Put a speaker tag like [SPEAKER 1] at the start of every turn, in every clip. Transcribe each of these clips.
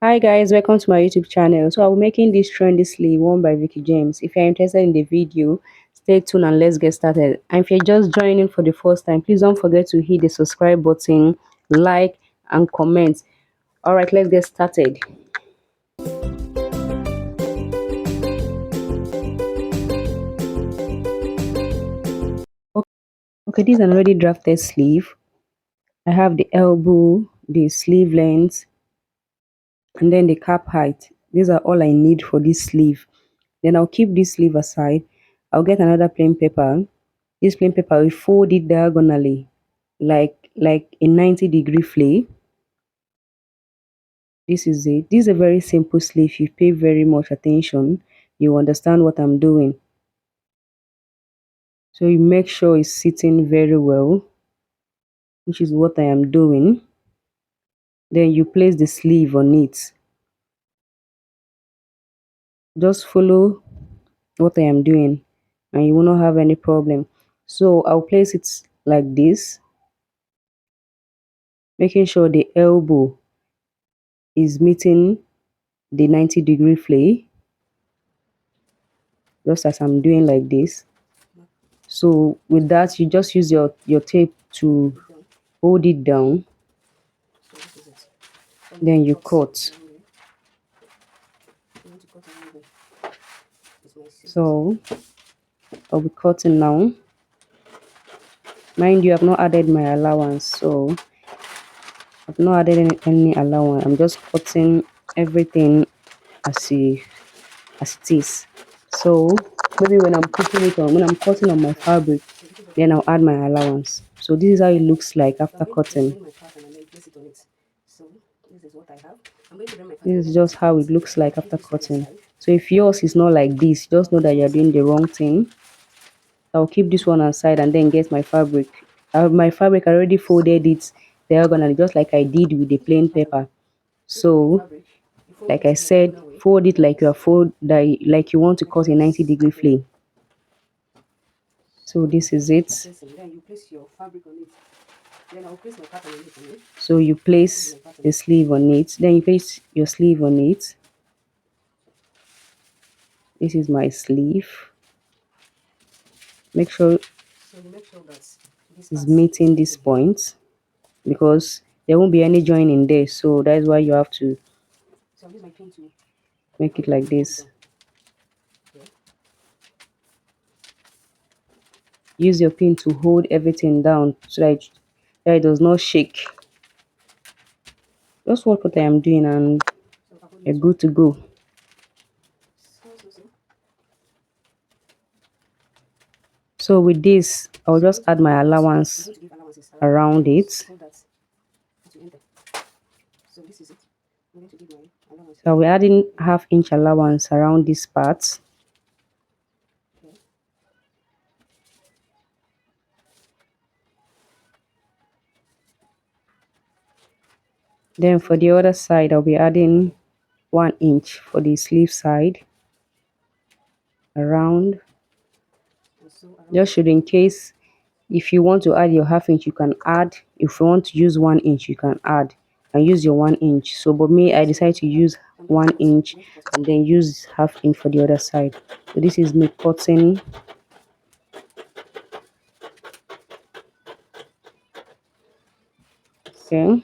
[SPEAKER 1] Hi guys, welcome to my YouTube channel. So I'll be making this trendy sleeve worn by veekeeJames. If you're interested in the video, stay tuned and let's get started. And if you're just joining for the first time, please don't forget to hit the subscribe button, like and comment. All right, let's get started. Okay, this is an already drafted sleeve. I have the elbow, the sleeve length, and then the cap height. These are all I need for this sleeve. Then I'll keep this sleeve aside. I'll get another plain paper. This plain paper, we fold it diagonally like a 90-degree flay. This is it. This is a very simple sleeve. If you pay very much attention, you understand what I'm doing. So you make sure it's sitting very well, which is what I am doing. Then you place the sleeve on it. Just follow what I am doing and you will not have any problem. So I'll place it like this, making sure the elbow is meeting the 90-degree flay, just as I'm doing like this. So with that, you just use your tape to hold it down, then you cut. So I'll be cutting now. Mind you, I've not added my allowance, so I've not added any allowance. I'm just cutting everything as it is. So maybe when I'm putting it on, when I'm cutting on my fabric, then I'll add my allowance. So this is how it looks like after cutting. This is just how it looks like after cutting. So if yours is not like this, just know that you're doing the wrong thing. I'll keep this one aside and then get my fabric. My fabric, I already folded it diagonally just like I did with the plain paper. So like I said, fold it like like you want to cut a 90-degree flay. So this is it. So you place the sleeve on it, then you place your sleeve on it. This is my sleeve. Make sure it's meeting this point because there won't be any join in there, so that's why you have to make it like this. Use your pin to hold everything down so that it does not shake. Just watch what I am doing and you're good to go. So with this, I'll just add my allowance around it. So we're adding half-inch allowance around this part. Then for the other side, I'll be adding 1 inch for the sleeve side around. Just should in case if you want to add your half-inch, you can add. If you want to use 1 inch, you can add and use your 1 inch. So but me, I decided to use 1 inch and then use half-inch for the other side. So this is me cutting. Okay.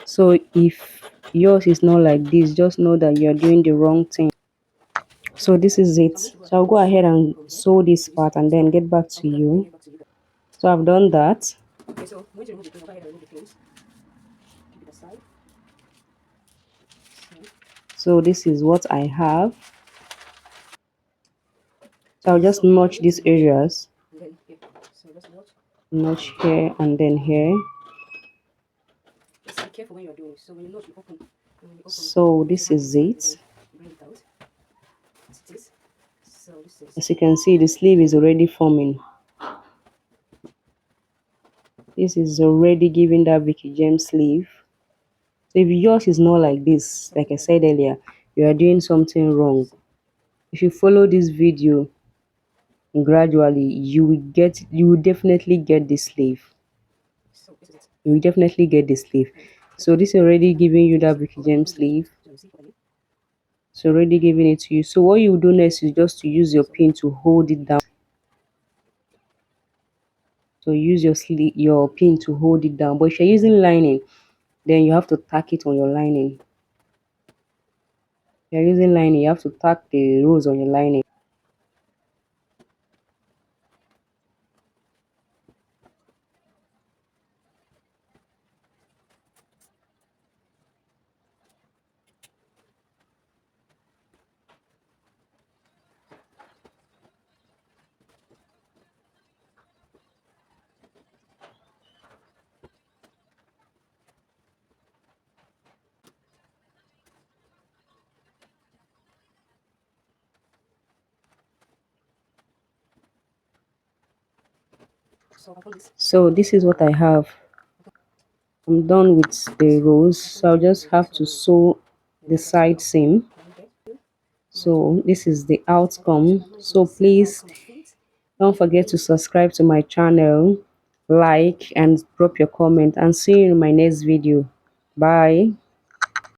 [SPEAKER 1] So if yours is not like this, just know that you're doing the wrong thing. So this is it. So I'll go ahead and sew this part and then get back to you. So I've done that. So this is what I have. So I'll just notch these areas. Notch here and then here. So this is it. As you can see, the sleeve is already forming. This is already giving that veekeeJames sleeve. So if yours is not like this, like I said earlier, you are doing something wrong. If you follow this video gradually you will definitely get the sleeve. You will definitely get the sleeve. So this is already giving you that veekeJames sleeve. So already giving it to you. So what you do next is just to use your pin to hold it down. So use your pin to hold it down. But if you're using lining, then you have to tack it on your lining. If you're using lining, you have to tack the rows on your lining. So this is what I have. I'm done with the rows, so I'll just have to sew the side seam. So this is the outcome. So please don't forget to subscribe to my channel, like and drop your comment, and see you in my next video. Bye.